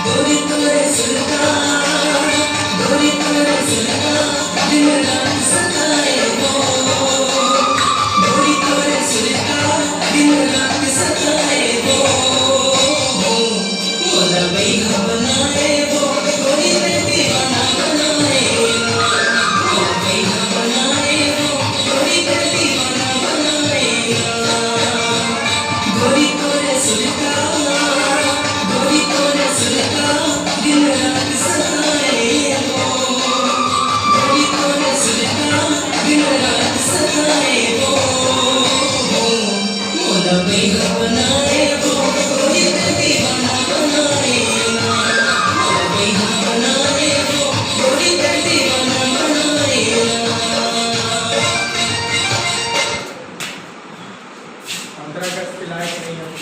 गोरी तोरे सुलका, गोरी तोरे सुलका, दिन रात सताए वो। गोरी तोरे सुलका, दिन रात सताए वो। मोला बैहा बनाए वो, गोरी ते दीवाना बनाए। मोला बैहा बनाए वो, गोरी ते दीवाना बनाए। गोरी तोरे सुलका, गोरी तोरे सुलका, दिन रात सताए वो। गोरी तोरे सुलका, दिन रात सताए वो। मोला बैहा बनाए वो, गोरी ते दीवाना बनाए। मोला बैहा बनाए वो, गोरी ते दीवाना बनाए। 15 अगस्त के लायक नहीं है।